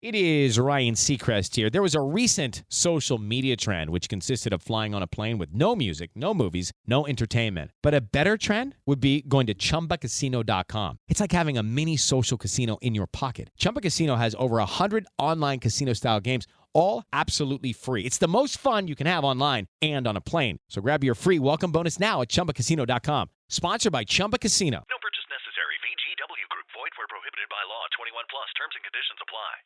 It is Ryan Seacrest here. There was a recent social media trend which consisted of flying on a plane with no music, no movies, no entertainment. But a better trend would be going to ChumbaCasino.com. It's like having a mini social casino in your pocket. Chumba Casino has over 100 online casino-style games, all absolutely free. It's the most fun you can have online and on a plane. So grab your free welcome bonus now at ChumbaCasino.com. Sponsored by Chumba Casino. No purchase necessary. VGW Group. Void where prohibited by law. 21 plus. Terms and conditions apply.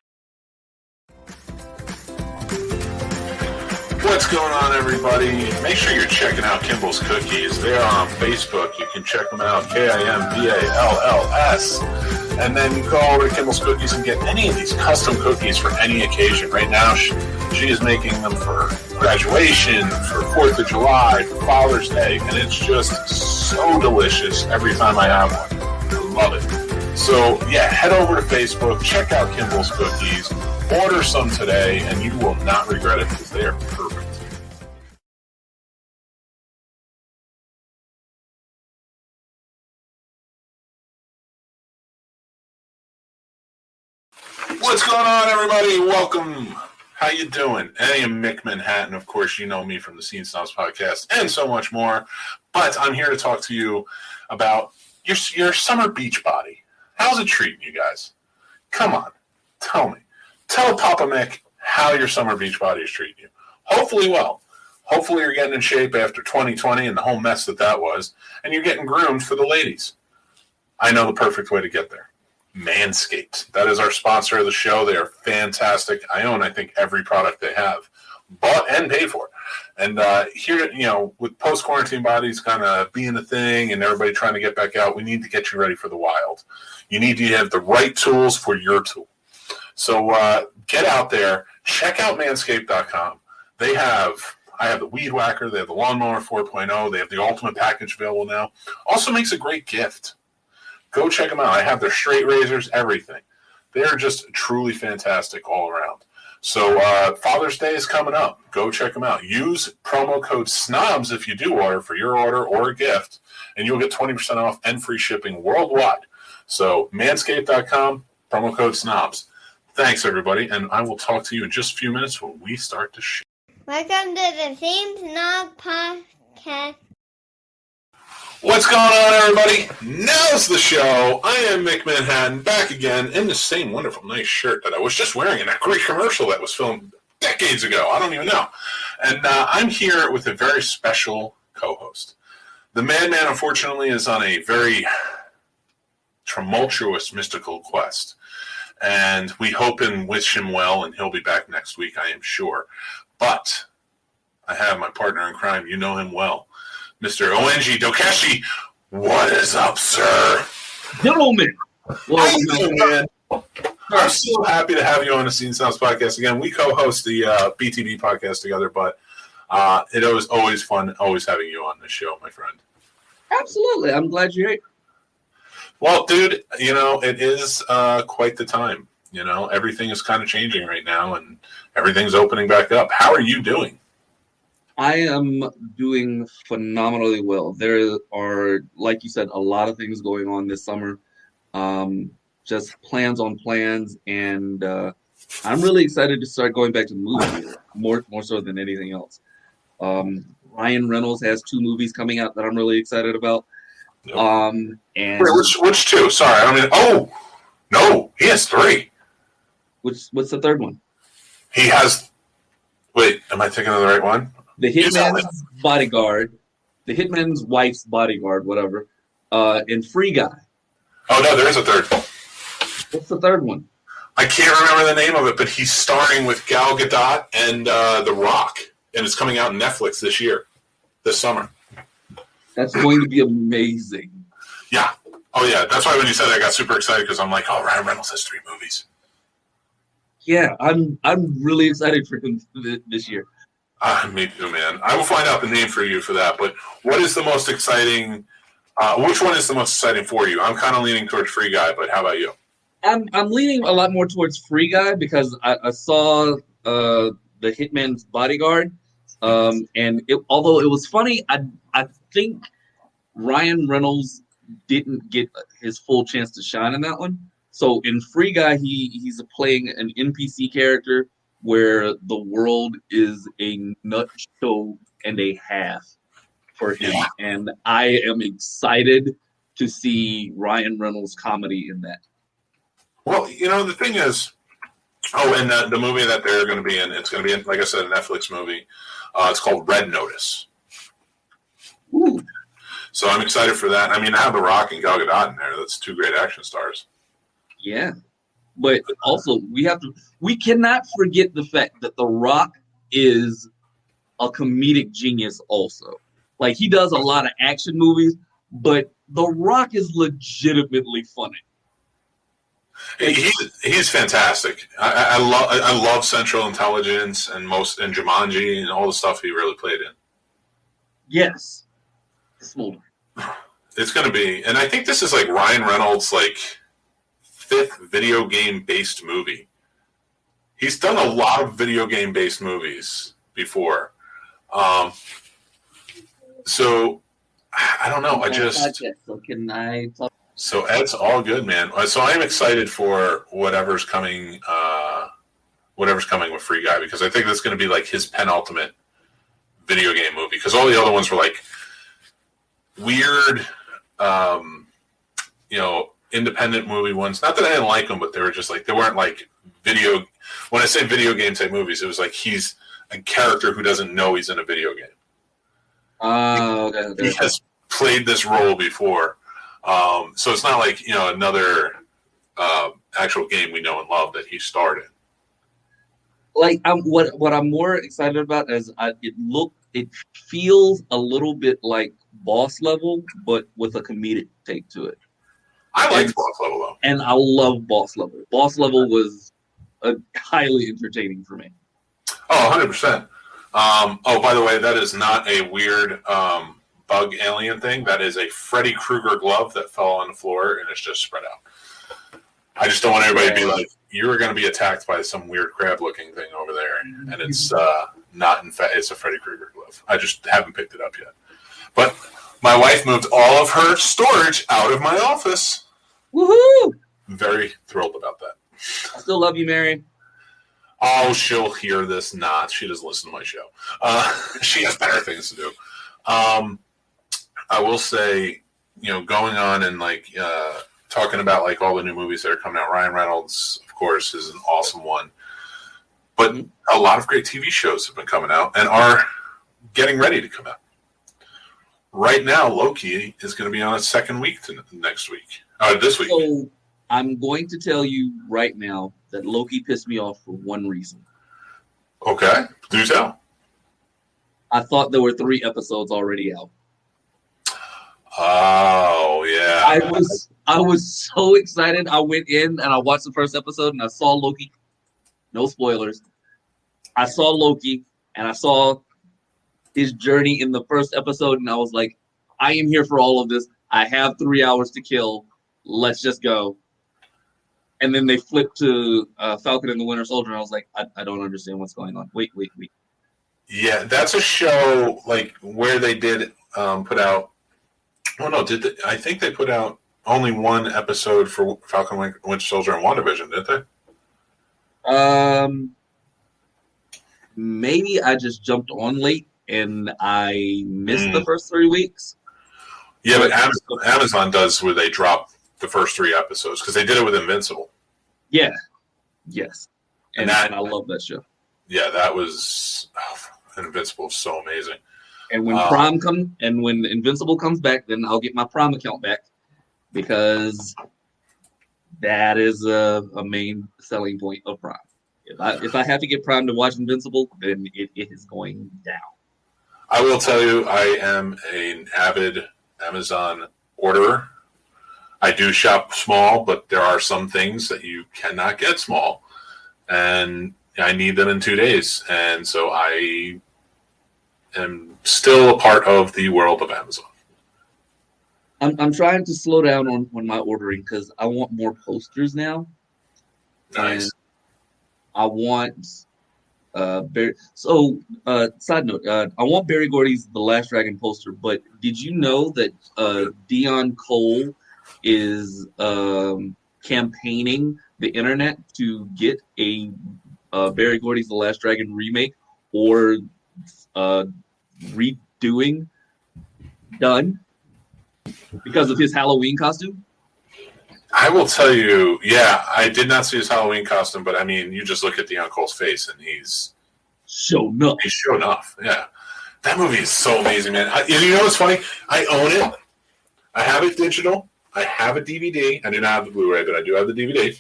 What's going on, everybody? Make sure you're checking out Kimball's Cookies. They are on Facebook. You can check them out, KIMBALLS. And then you go over to Kimball's Cookies and get any of these custom cookies for any occasion. Right now, she is making them for graduation, for 4th of July, for Father's Day, and it's just so delicious every time I have one. I love it. So, yeah, head over to Facebook, check out Kimball's Cookies, order some today, and you will not regret it because they are perfect. What's going on, everybody? Welcome. How you doing? I am Mick Manhattan. Of course, you know me from the Scene Snobs podcast and so much more. But I'm here to talk to you about your summer beach body. How's it treating you guys? Come on. Tell me. Tell Papa Mick how your summer beach body is treating you. Hopefully well. Hopefully you're getting in shape after 2020 and the whole mess that was, and you're getting groomed for the ladies. I know the perfect way to get there. Manscaped. That is our sponsor of the show. They are fantastic. I own, I think, every product they have. Bought and paid for. And here, with post-quarantine bodies kind of being a thing and everybody trying to get back out, we need to get you ready for the wild. You need to have the right tools for your tool. So get out there. Check out Manscaped.com. I have the Weed Whacker. They have the Lawnmower 4.0. They have the Ultimate Package available now. Also makes a great gift. Go check them out. I have their straight razors, everything. They're just truly fantastic all around. So Father's Day is coming up. Go check them out. Use promo code SNOBS if you do order for your order or a gift, and you'll get 20% off and free shipping worldwide. So manscaped.com, promo code SNOBS. Thanks, everybody, and I will talk to you in just a few minutes when we start the show. Welcome to the Scene Snobs podcast. What's going on, everybody? Now's the show. I am Mick Manhattan, back again in the same wonderful, nice shirt that I was just wearing in that great commercial that was filmed decades ago. I don't even know. And I'm here with a very special co-host. The madman, unfortunately, is on a very tumultuous, mystical quest. And we hope and wish him well, and he'll be back next week, I am sure. But I have my partner in crime. You know him well. Mr. O.N.G. Dokeshi, what is up, sir? Gentlemen. How you doing, man? I'm so happy to have you on the Scene Snobs podcast again. We co-host the BTB podcast together, but it was always fun, always having you on the show, my friend. Absolutely. I'm glad you're here. Well, dude, it is quite the time. Everything is kind of changing right now, and everything's opening back up. How are you doing? I am doing phenomenally well. There are, like you said, a lot of things going on this summer. Just plans on plans, and I'm really excited to start going back to the movies more so than anything else. Ryan Reynolds has 2 movies coming out that I'm really excited about. Yep. And Wait, which 2? Sorry, no, he has 3. what's the third one? He has. Wait, am I thinking of the right one? The Hitman's Bodyguard, the Hitman's Wife's Bodyguard, whatever, and Free Guy. Oh, no, there is a third. What's the third one? I can't remember the name of it, but he's starring with Gal Gadot and The Rock, and it's coming out on Netflix this summer. That's going to be amazing. Yeah. Oh, yeah. That's why when you said that, I got super excited because I'm like, oh, Ryan Reynolds has 3 movies. Yeah, I'm really excited for him this year. Me too, man. I will find out the name for you for that. But what is the most exciting? Which one is the most exciting for you? I'm kind of leaning towards Free Guy, but how about you? I'm leaning a lot more towards Free Guy because I saw the Hitman's Bodyguard, and although it was funny, I think Ryan Reynolds didn't get his full chance to shine in that one. So in Free Guy, he's playing an NPC character where the world is a nut show and a half for him, and I am excited to see Ryan Reynolds' comedy in that. Well, the thing is, and the movie that they're going to be in, it's going to be, like I said, a Netflix movie. It's called Red Notice. Ooh. So I'm excited for that. I mean, I have The Rock and Gal Gadot in there. That's two great action stars. Yeah. But also, we cannot forget the fact that The Rock is a comedic genius also. Like, he does a lot of action movies, but The Rock is legitimately funny. He's fantastic. I love Central Intelligence and Jumanji and all the stuff he really played in. Yes. Smooth. It's going to be, and I think this is like Ryan Reynolds' like 5th video game based movie. He's done a lot of video game based movies before. So I don't know. Can I talk? So Ed's all good, man. So I'm excited for whatever's coming with Free Guy, because I think that's going to be like his penultimate video game movie. Because all the other ones were like weird, independent movie ones. Not that I didn't like them, but they were just like, they weren't like video. When I say video game type movies, it was like he's a character who doesn't know he's in a video game. Okay. He has played this role before. So it's not like, another actual game we know and love that he starred in. Like, what I'm more excited about is it feels a little bit like Boss Level, but with a comedic take to it. I liked Boss Level, though. And I love Boss Level. Boss Level was highly entertaining for me. Oh, 100%. By the way, that is not a weird bug alien thing. That is a Freddy Krueger glove that fell on the floor and it's just spread out. I just don't want everybody to be like, you're going to be attacked by some weird crab-looking thing over there, and it's not. In fact, it's a Freddy Krueger glove. I just haven't picked it up yet. But my wife moved all of her storage out of my office. Woohoo! Very thrilled about that. I still love you, Mary. Oh, she'll hear this. Not. She doesn't listen to my show. She has better things to do. I will say, going on and talking about like all the new movies that are coming out. Ryan Reynolds, of course, is an awesome one. But a lot of great TV shows have been coming out and are getting ready to come out. Right now, Loki is going to be on its second week next week. This week. So I'm going to tell you right now that Loki pissed me off for one reason. Okay, do tell. I thought there were 3 episodes already out. Oh yeah. I was so excited. I went in and I watched the first episode and I saw Loki. No spoilers. I saw Loki and I saw his journey in the first episode and I was like, I am here for all of this. I have 3 hours to kill. Let's just go. And then they flipped to Falcon and the Winter Soldier and I was like, I don't understand what's going on. Wait. Yeah, that's a show like where they did put out. Oh no, I think they put out only one episode for Falcon Winter Soldier and WandaVision, didn't they? Maybe I just jumped on late and I missed the first 3 weeks. Yeah, but Amazon does where they drop the first 3 episodes because they did it with Invincible. Yeah. Yes. And I love that show. Yeah, that was Invincible is so amazing. And when when Invincible comes back, then I'll get my Prime account back because that is a main selling point of Prime. If I have to get Prime to watch Invincible, then it is going down. I will tell you, I am an avid Amazon orderer. I do shop small, but there are some things that you cannot get small, and I need them in 2 days, and so I am still a part of the world of Amazon. I'm trying to slow down on my ordering because I want more posters now. Nice. And I want side note, I want Barry Gordy's The Last Dragon poster, but did you know that Dion Cole is campaigning the internet to get a Barry Gordy's The Last Dragon remake or redoing done because of his Halloween costume? I will tell you, yeah, I did not see his Halloween costume, but I mean, you just look at the Uncle's face and he's shown up. He's shown enough, yeah. That movie is so amazing, man. You know what's funny? I own it. I have it digital. I have a DVD. I do not have the Blu-ray, but I do have the DVD.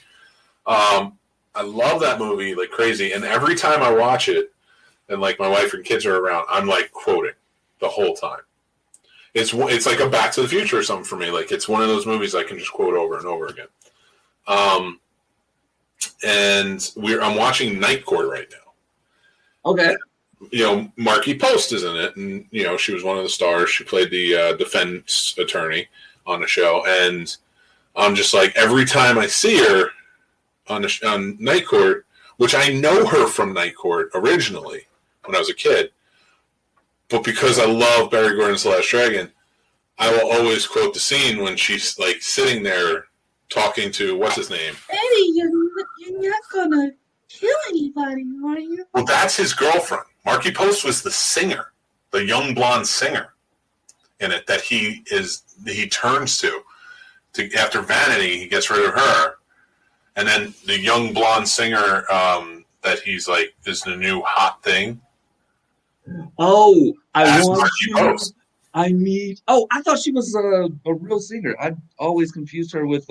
I love that movie like crazy, and every time I watch it, and like my wife and kids are around, I'm like quoting the whole time. It's like a Back to the Future or something for me. Like it's one of those movies I can just quote over and over again. And I'm watching Night Court right now. Okay. You know, Marky Post is in it, and you know she was one of the stars. She played the defense attorney on the show, and I'm just like every time I see her on Night Court, which I know her from Night Court originally when I was a kid, but because I love Barry Gordon's The Last Dragon, I will always quote the scene when she's like sitting there talking to what's his name. Eddie, you're not gonna kill anybody, are you? Well, that's his girlfriend. Marky Post was the singer, the young blonde singer in it that he turns to after Vanity. He gets rid of her, and then the young blonde singer that he's like is the new hot thing. Oh, I thought she was a real singer. I always confused her with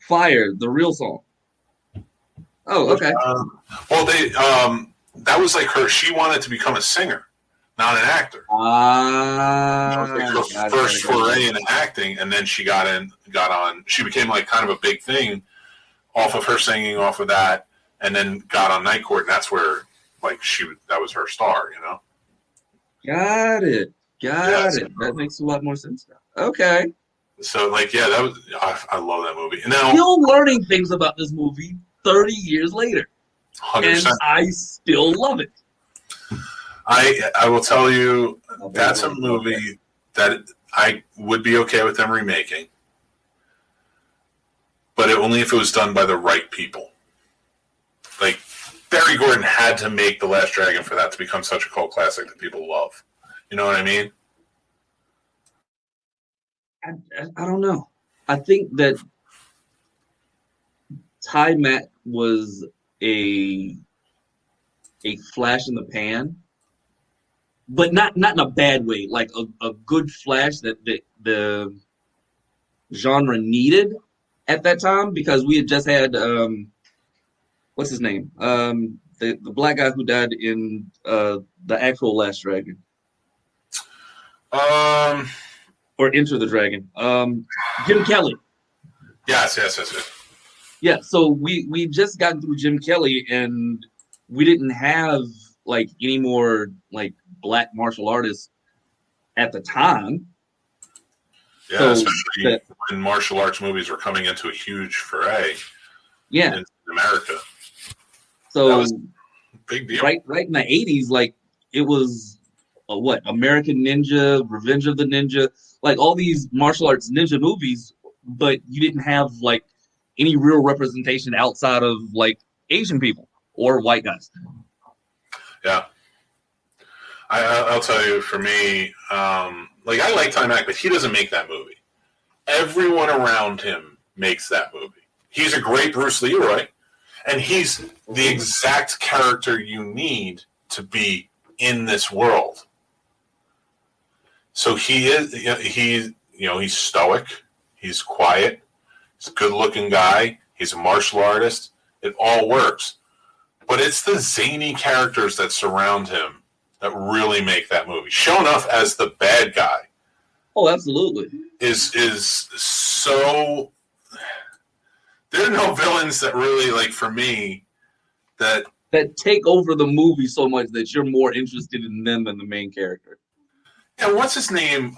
Fire, the real song. Oh, okay. Well, that was like her. She wanted to become a singer, not an actor. That was like her first foray into acting, and then she got on. She became like kind of a big thing off of her singing, off of that, and then got on Night Court, and that's where like that was her star, you know. Got it. That makes a lot more sense now. Okay. So like, yeah, I love that movie. Now, still learning things about this movie 30 years later. 100%. And I still love it. I will tell you, that's a movie that I would be okay with them remaking, but only if it was done by the right people. Like, Barry Gordon had to make The Last Dragon for that to become such a cult classic that people love. You know what I mean? I don't know. I think that Ty Mack was a flash in the pan, but not in a bad way. Like a good flash that the genre needed at that time, because we had just had what's his name? The black guy who died in the actual Last Dragon. Or Enter the Dragon. Jim Kelly. Yes. Yeah, so we just gotten through Jim Kelly, and we didn't have like any more like black martial artists at the time. Yeah, so especially when martial arts movies were coming into a huge foray. Yeah, in America. So that was a big deal. Right in the 80s, like it was American Ninja, Revenge of the Ninja, like all these martial arts ninja movies, but you didn't have like any real representation outside of like Asian people or white guys. Yeah. I'll tell you, for me, like I like Ty Mack, but he doesn't make that movie. Everyone around him makes that movie. He's a great Bruce Leroy, and he's the exact character you need to be in this world. So he's stoic, he's quiet, he's a good-looking guy, he's a martial artist. It all works. But it's the zany characters that surround him that really make that movie. Shonuff as the bad guy. Oh, absolutely. Is so... There are no villains that really, like, for me, that take over the movie so much that you're more interested in them than the main character. Yeah, what's his name?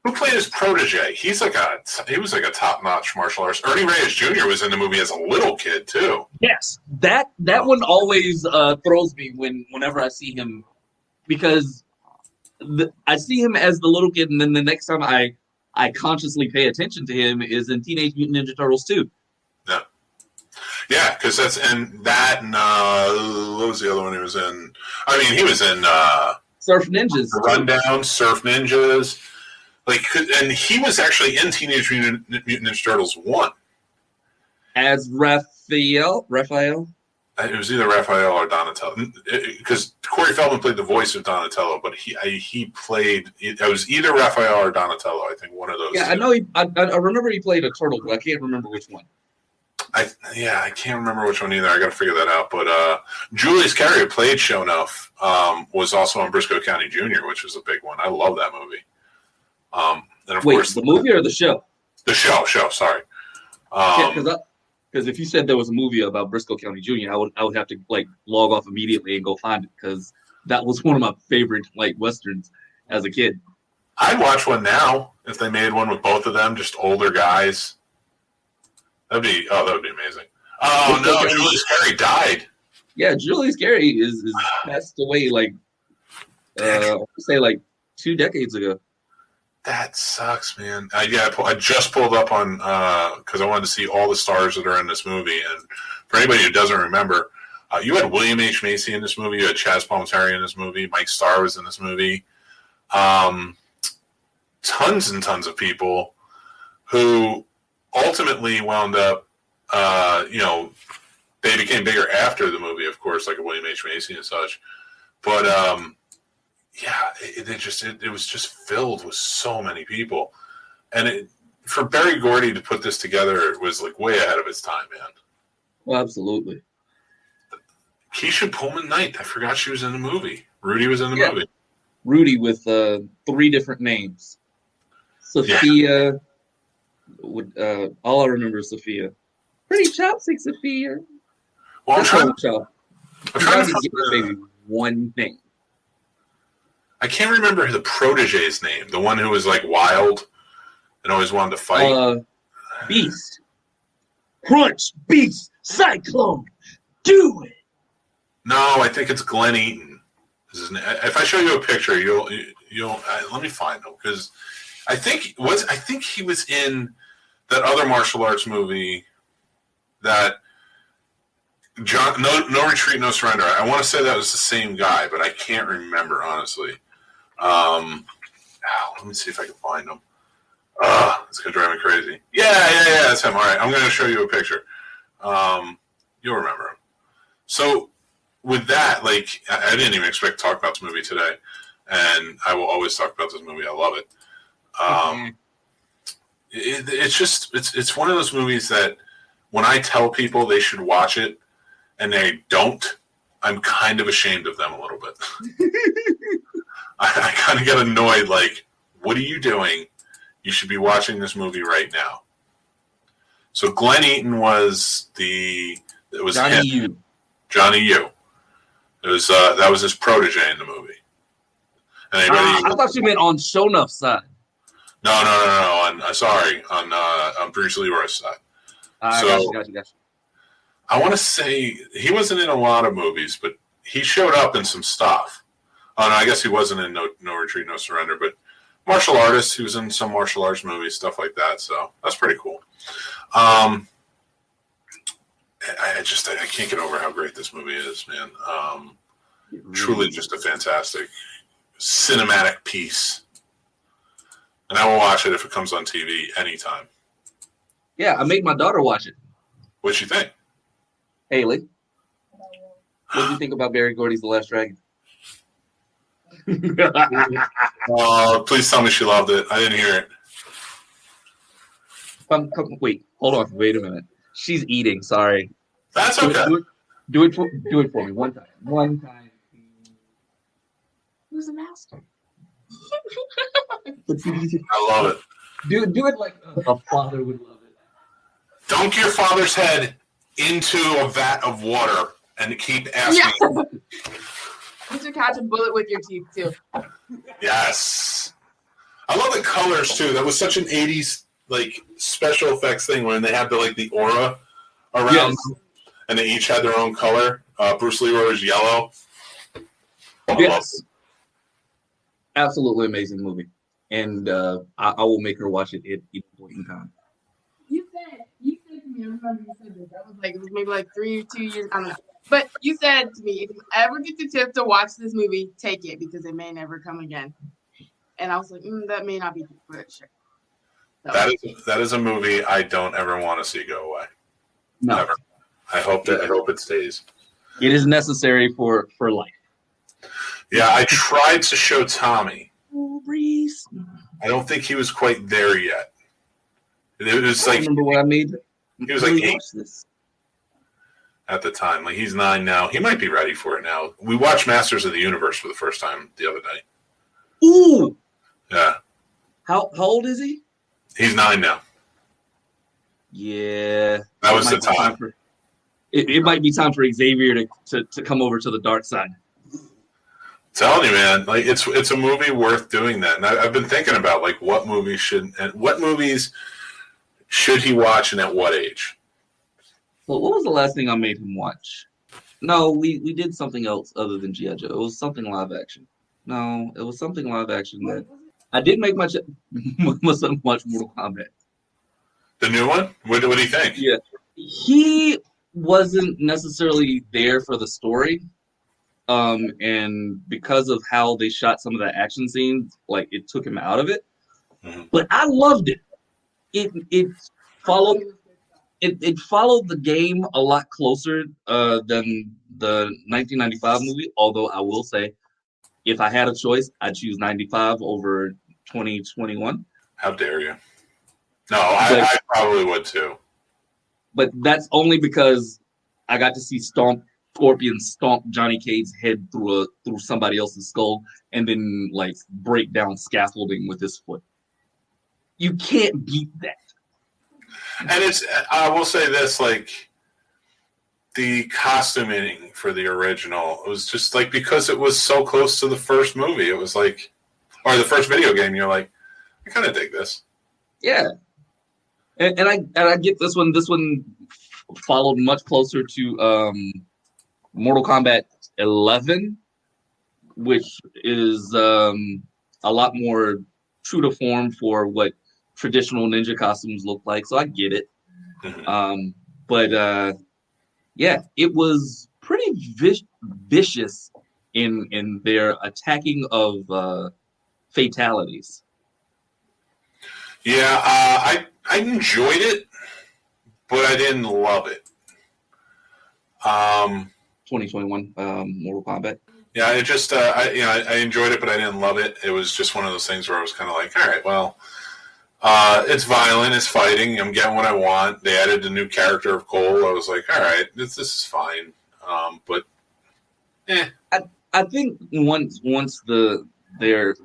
Who played his protege? He was like a top-notch martial artist. Ernie Reyes Jr. was in the movie as a little kid too. Yes, that one always throws me whenever I see him, because I see him as the little kid, and then the next time I I consciously pay attention to him is in Teenage Mutant Ninja Turtles 2. Yeah. Yeah, because what was the other one he was in? I mean, he was in Surf Ninjas. Rundown, Surf Ninjas. And he was actually in Teenage Mutant Ninja Turtles 1. As Raphael? It was either Raphael or Donatello, because Corey Feldman played the voice of Donatello, but he played. It was either Raphael or Donatello. I think one of those. Yeah, two. I know. I remember he played a turtle, but I can't remember which one. I can't remember which one either. I got to figure that out. But Julius Carry, who played Sho'nuff, was also on Briscoe County Jr., which was a big one. I love that movie. And of course, the movie or the show? The show. Sorry. Because if you said there was a movie about Briscoe County Jr., I would have to log off immediately and go find it, because that was one of my favorite westerns as a kid. I'd watch one now if they made one with both of them, just older guys. That would be amazing. Oh no, Julius Carry died. Yeah, Julius Carry is passed away I would say 2 decades ago. That sucks, man. I just pulled up on because I wanted to see all the stars that are in this movie. And for anybody who doesn't remember, you had William H. Macy in this movie. You had Chaz Palminteri in this movie. Mike Starr was in this movie. Tons and tons of people who ultimately wound up, they became bigger after the movie, of course, like William H. Macy and such. But it was just filled with so many people, and for Berry Gordy to put this together, it was way ahead of its time, man. Well, absolutely. Keisha Pullman Knight, I forgot she was in the movie. Rudy was in the movie. Rudy with 3 different names. Sophia. All I remember is Sophia. Pretty chopstick, Sophia. Well, I'm trying to give this baby one name. I can't remember the protege's name. The one who was wild and always wanted to fight. Beast. Crunch, Beast, Cyclone, do it. No, I think it's Glenn Eaton. If I show you a picture, you'll let me find him, because I think he was in that other martial arts movie that No Retreat, No Surrender. I want to say that was the same guy, but I can't remember, honestly. Let me see if I can find him. It's gonna drive me crazy. Yeah, that's him. All right, I'm gonna show you a picture. You'll remember him. So with that, I didn't even expect to talk about this movie today, and I will always talk about this movie. I love it. It's one of those movies that when I tell people they should watch it and they don't, I'm kind of ashamed of them a little bit. I kind of get annoyed, what are you doing? You should be watching this movie right now. So Glenn Eaton was Johnny Yu. Johnny Yu. It was that was his protege in the movie. And I thought you meant on Sho'nuff's side. No. On Bruce Leroy's side. Gotcha. I want to say he wasn't in a lot of movies, but he showed up in some stuff. Oh, no, I guess he wasn't in No Retreat, No Surrender, but martial artist. He was in some martial arts movies, stuff like that. So that's pretty cool. I can't get over how great this movie is, man. Truly just a fantastic cinematic piece. And I will watch it if it comes on TV anytime. Yeah, I made my daughter watch it. What'd you think? Haley, what do you think about Berry Gordy's The Last Dragon? Please tell me she loved it. I didn't hear it. Wait, hold on. Wait a minute. She's eating. Sorry. That's okay. Do it for me. One time. Who's the master? I love it. Do it like a father would love it. Dunk your father's head into a vat of water and keep asking. Yeah. You should catch a bullet with your teeth too. Yes. I love the colors too. That was such an 80s special effects thing when they had the aura around them, and they each had their own color. Bruce Leroy was yellow. Yes. Absolutely amazing movie. and I will make her watch it at any point in time. You said to me, I remember you said this. That was like, it was maybe like 2 years, I don't know. But you said to me, if you ever get the tip to watch this movie, take it because it may never come again. And I was like, that may not be true, but sure. So. That is a movie I don't ever want to see go away. No. Never. I hope it stays. It is necessary for life. Yeah, I tried to show Tommy. Oh, Reese. I don't think he was quite there yet. It was like, remember what I made? He was like 8 at the time. Like, he's 9 now. He might be ready for it now. We watched Masters of the Universe for the first time the other night. Ooh. Yeah. How old is he? He's 9 now. Yeah. That was the time. It might be time for Xavier to come over to the dark side. I'm telling you, man, like it's a movie worth doing that. And I've been thinking about like what movies should he watch and at what age? Well, what was the last thing I made him watch? No, we did something else other than G.I. Joe. It was something live action. No, it was something live action that I didn't make my son watch Mortal Kombat. The new one? What do you think? Yeah. He wasn't necessarily there for the story. And because of how they shot some of the action scenes, like it took him out of it. Mm-hmm. But I loved it. It followed the game a lot closer than the 1995 movie. Although I will say, if I had a choice, I'd choose 95 over 2021. How dare you? No, I probably would too. But that's only because I got to see Scorpion stomp Johnny Cage's head through somebody else's skull and then like break down scaffolding with his foot. You can't beat that. And I will say this, like the costuming for the original, it was just like because it was so close to the first movie, it was like, or the first video game, you're like, I kind of dig this. Yeah. And I get this one. This one followed much closer to Mortal Kombat 11, which is a lot more true to form for what traditional ninja costumes look like. So I get it. Mm-hmm. But yeah, it was pretty vicious in their attacking of fatalities. Yeah, I enjoyed it, but I didn't love it. 2021 Mortal Kombat. Yeah, it just I enjoyed it, but I didn't love it. It was just one of those things where I was kind of like, all right, well, it's violent, it's fighting. I'm getting what I want. They added the new character of Cole. I was like, all right, this is fine. But I think once their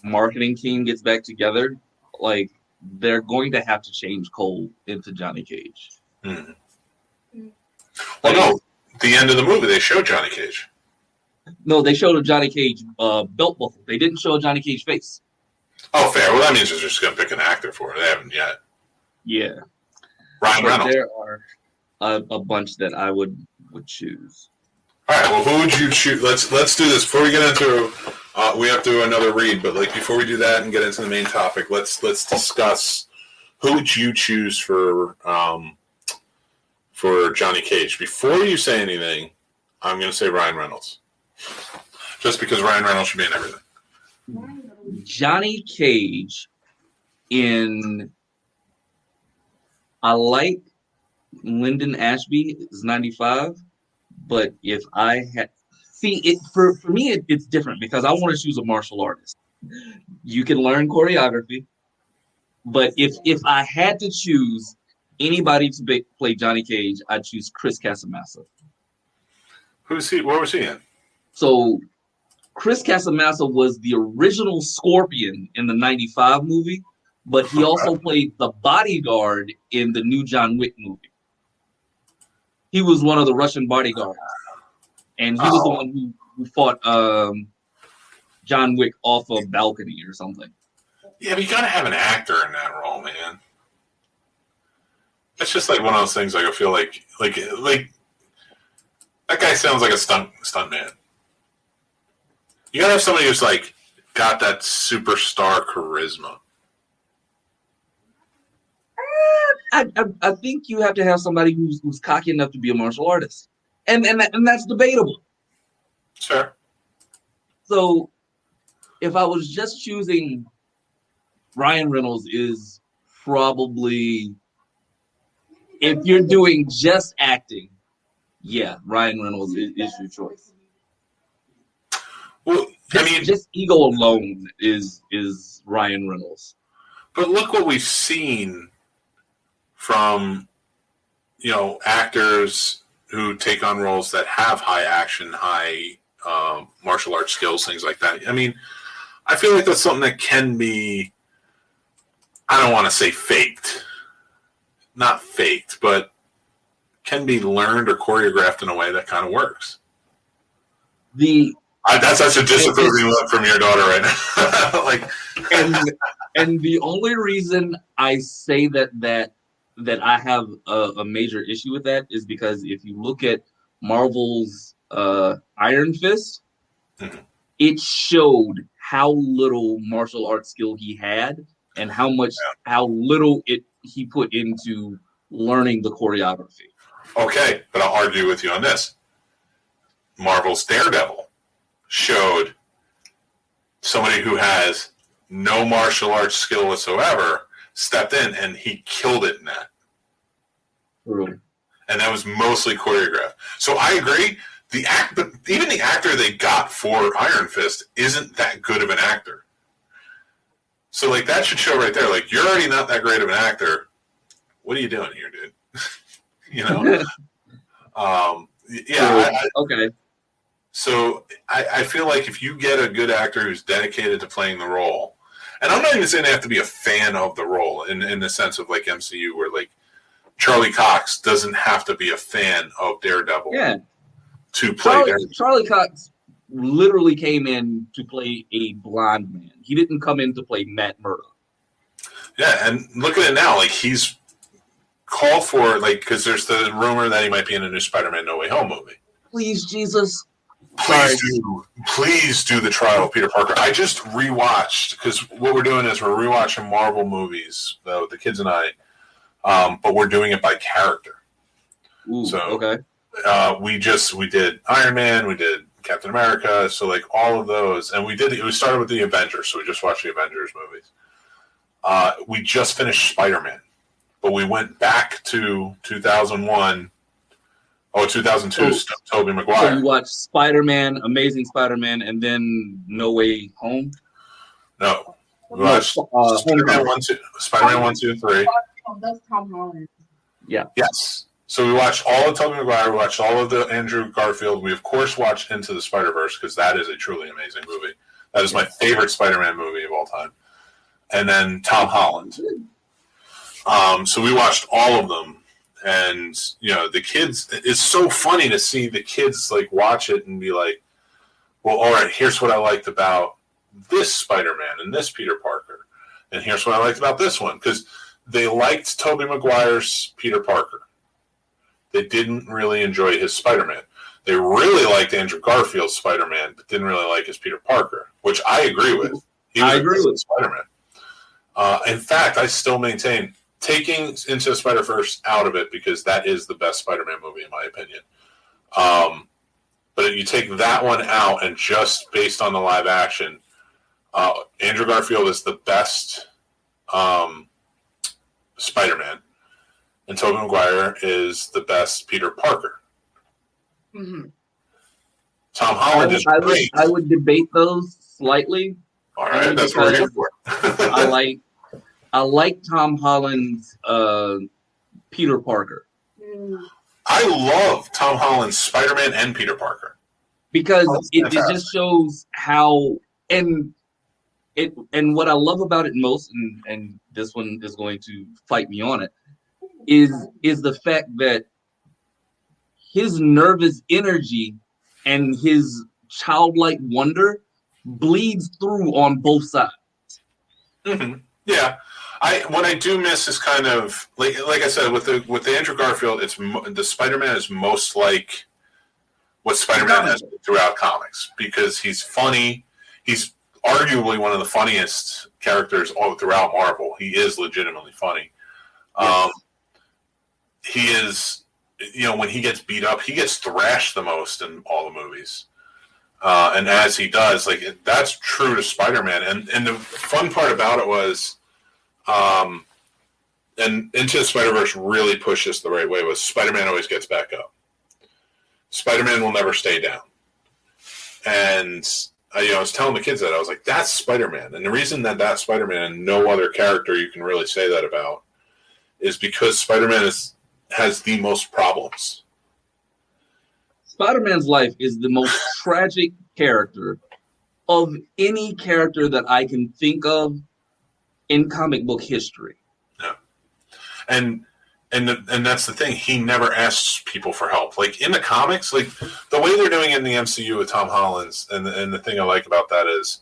marketing team gets back together, like they're going to have to change Cole into Johnny Cage. Mm-hmm. Well, no, the end of the movie they showed Johnny Cage. No, they showed a Johnny Cage belt buckle. They didn't show a Johnny Cage face. Oh, fair. Well, that means they're just going to pick an actor for it. They haven't yet. Yeah. Ryan Reynolds. There are a bunch that I would choose. All right. Well, who would you choose? Let's do this before we get into. We have to do another read, but like before we do that and get into the main topic, let's discuss who would you choose for Johnny Cage. Before you say anything, I'm going to say Ryan Reynolds, just because Ryan Reynolds should be in everything. Johnny Cage I like Lyndon Ashby is 95, but if I had for me it's different because I want to choose a martial artist. You can learn choreography, but if I had to choose anybody to play Johnny Cage, I'd choose Chris Casamassa. Who's he? Where was he in? So Chris Casamassa was the original Scorpion in the 95 movie, but he also played the bodyguard in the new John Wick movie. He was one of the Russian bodyguards. And he was the one who fought John Wick off a balcony or something. Yeah, but you got to have an actor in that role, man. It's just like one of those things like I feel like that guy sounds like a stunt man. You gotta have somebody who's like got that superstar charisma? I think you have to have somebody who's cocky enough to be a martial artist, and that's debatable. Sure. So, if I was just choosing, Ryan Reynolds is probably, if you're doing just acting, yeah, Ryan Reynolds is your choice. Well, I mean, Just ego alone is Ryan Reynolds. but look what we've seen from, actors who take on roles that have high action, high martial arts skills, things like that. I mean, I feel like that's something that can be, I don't want to say faked, not faked, but can be learned or choreographed in a way that kind of works. That's such a disapproving look from your daughter right now. Like, and the only reason I say that I have a major issue with that is because if you look at Marvel's Iron Fist, Mhm. it showed how little martial arts skill he had and how little he put into learning the choreography. Okay, but I'll argue with you on this. Marvel's Daredevil showed somebody who has no martial arts skill whatsoever stepped in and he killed it in that. True. And that was mostly choreographed. So I agree. But even the actor they got for Iron Fist isn't that good of an actor. So like that should show right there. Like you're already not that great of an actor. What are you doing here, dude? Okay. So I feel like if you get a good actor who's dedicated to playing the role, and I'm not even saying they have to be a fan of the role in the sense of like MCU where like Charlie Cox doesn't have to be a fan of Daredevil to play Daredevil. Charlie Cox literally came in to play a blonde man. He didn't come in to play Matt Murdock. Yeah, and look at it now. Like he's called for, like, because there's the rumor that he might be in a new Spider-Man No Way Home movie. Please, Jesus. Please do the trial of Peter Parker. I just rewatched, because what we're doing is we're rewatching Marvel movies, the kids and I, but we're doing it by character. Ooh, so okay. We did Iron Man, we did Captain America, so like all of those, and we started with the Avengers, so we just watched the Avengers movies. We just finished Spider-Man, but we went back to 2002, Tobey Maguire. So you watched Spider-Man, Amazing Spider-Man, and then No Way Home? No. We watched Spider-Man 1, 2, 3. Oh, that's Tom Holland. Yeah. Yes. So we watched all of Tobey Maguire, we watched all of the Andrew Garfield. We, of course, watched Into the Spider-Verse, because that is a truly amazing movie. That is my favorite Spider-Man movie of all time. And then Tom Holland. So we watched all of them. And, the kids, it's so funny to see the kids, like, watch it and be like, well, all right, here's what I liked about this Spider-Man and this Peter Parker. And here's what I liked about this one. Because they liked Tobey Maguire's Peter Parker. They didn't really enjoy his Spider-Man. They really liked Andrew Garfield's Spider-Man, but didn't really like his Peter Parker, which I agree with. I agree with Spider-Man. In fact, I still maintain taking Into the Spider-Verse out of it because that is the best Spider-Man movie in my opinion. But if you take that one out and just based on the live action, Andrew Garfield is the best Spider-Man, and Tobey Maguire is the best Peter Parker. Mm-hmm. Tom Holland is great. I would debate those slightly. All right, that's what we're here for. I like Tom Holland's Peter Parker. I love Tom Holland's Spider-Man and Peter Parker because it just shows how and what I love about it most, and this one is going to fight me on it, is the fact that his nervous energy and his childlike wonder bleeds through on both sides. Mm-hmm. Yeah. What I do miss is kind of like I said with the Andrew Garfield, it's the Spider-Man is most like what Spider-Man has been throughout comics because he's funny, he's arguably one of the funniest characters all throughout Marvel. He is legitimately funny. He is, when he gets beat up, he gets thrashed the most in all the movies. And as he does, that's true to Spider-Man. And the fun part about it was, and Into the Spider-Verse really pushed this the right way, was Spider-Man always gets back up. Spider-Man will never stay down. And I was telling the kids that. I was like, that's Spider-Man. And the reason that's Spider-Man and no other character you can really say that about is because Spider-Man has the most problems. Spider-Man's life is the most tragic character of any character that I can think of in comic book history. Yeah. And that's the thing. He never asks people for help. Like in the comics, like the way they're doing it in the MCU with Tom Holland's, and the thing I like about that is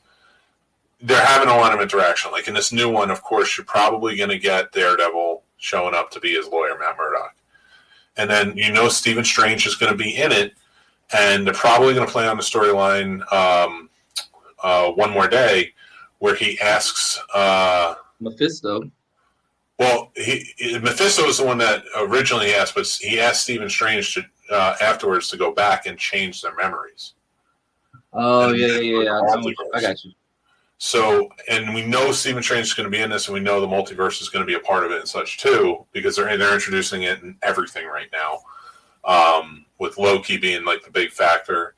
they're having a lot of interaction. Like in this new one, of course, you're probably going to get Daredevil showing up to be his lawyer, Matt Murdock. And then Stephen Strange is going to be in it, and they're probably going to play on the storyline One More Day, where he asks Mephisto. Well, Mephisto was the one that originally asked, but he asked Stephen Strange to afterwards to go back and change their memories. Oh, yeah. I got you. So, and we know Stephen Strange is going to be in this, and we know the multiverse is going to be a part of it and such too, because they're introducing it in everything right now, with Loki being like the big factor,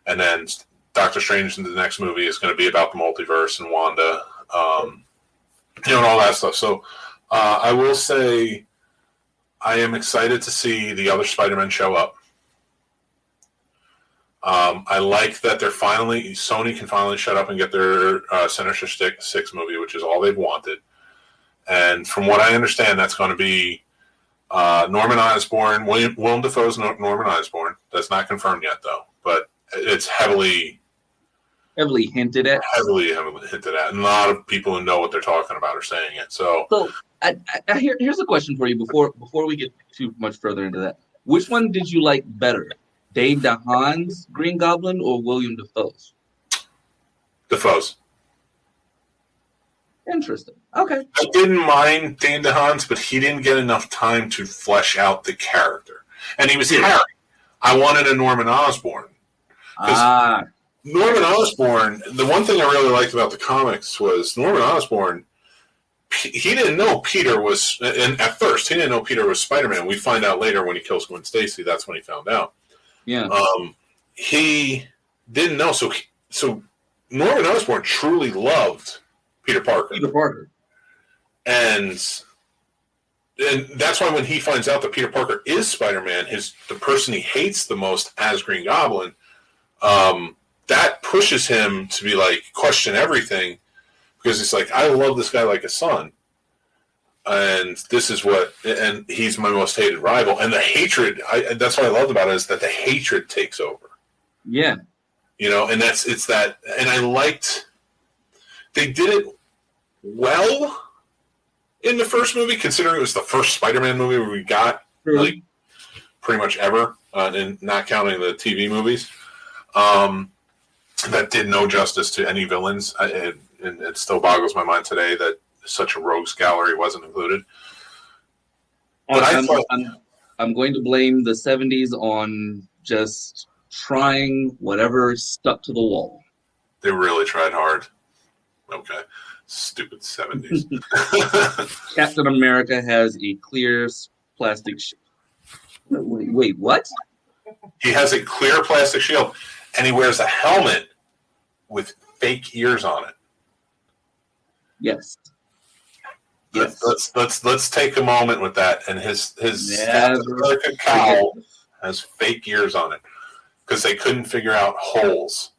and then Doctor Strange in the next movie is going to be about the multiverse and Wanda, and all that stuff. So. I will say I am excited to see the other Spider-Man show up. I like that Sony can finally shut up and get their Sinister Six movie, which is all they've wanted. And from what I understand, that's going to be Norman Osborn, Willem Dafoe's Norman Osborn. That's not confirmed yet, though, but it's heavily hinted at. Heavily hinted at. And a lot of people who know what they're talking about are saying it. So here's a question for you before we get too much further into that. Which one did you like better, Dane DeHaan's Green Goblin or William Dafoe's? Dafoe's. Interesting. Okay. I didn't mind Dane DeHaan's, but he didn't get enough time to flesh out the character. And he was Harry. I wanted a Norman Osborn. Norman Osborn, the one thing I really liked about the comics was Norman Osborn, he didn't know Peter was, and at first, he didn't know Peter was Spider-Man. We find out later when he kills Gwen Stacy, that's when he found out. Yeah. He didn't know. So Norman Osborn truly loved Peter Parker. And that's why when he finds out that Peter Parker is Spider-Man, the person he hates the most as Green Goblin, that pushes him to be like, question everything. Because it's like, I love this guy like a son. And and he's my most hated rival. And the hatred, that's what I loved about it, is that the hatred takes over. Yeah. And and I liked, they did it well in the first movie, considering it was the first Spider-Man movie we got, like, pretty much ever, and not counting the TV movies. That did no justice to any villains. And it still boggles my mind today that such a rogues gallery wasn't included. But I'm going to blame the 70s on just trying whatever stuck to the wall. They really tried hard. Okay. Stupid 70s. Captain America has a clear plastic shield. Wait, what? He has a clear plastic shield, and he wears a helmet with fake ears on it. Yes. Let's take a moment with that. And his Captain America cowl has fake ears on it because they couldn't figure out holes.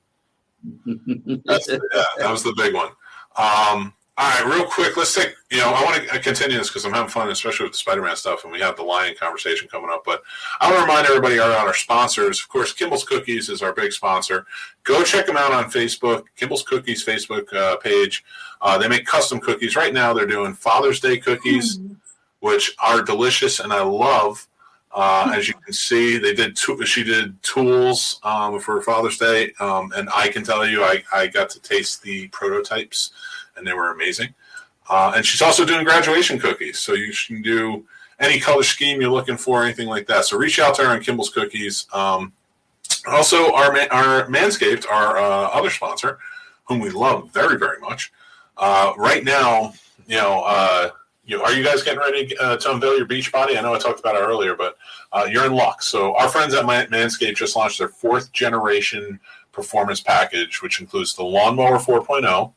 That was the big one. All right, real quick, let's take, I want to continue this because I'm having fun, especially with the Spider-Man stuff, and we have the Lion conversation coming up. But I want to remind everybody about our sponsors. Of course, Kimball's Cookies is our big sponsor. Go check them out on Facebook, Kimball's Cookies Facebook page. They make custom cookies. Right now, they're doing Father's Day cookies, which are delicious, and I love. As you can see, she did tools for Father's Day, and I can tell you, I got to taste the prototypes, and they were amazing. And she's also doing graduation cookies, so you can do any color scheme you're looking for, anything like that. So reach out to her on Kimball's Cookies. Also, our Manscaped, our other sponsor, whom we love very, very much. Right now, are you guys getting ready to unveil your beach body? I know I talked about it earlier, but you're in luck. So our friends at Manscaped just launched their 4th generation performance package, which includes the Lawnmower 4.0.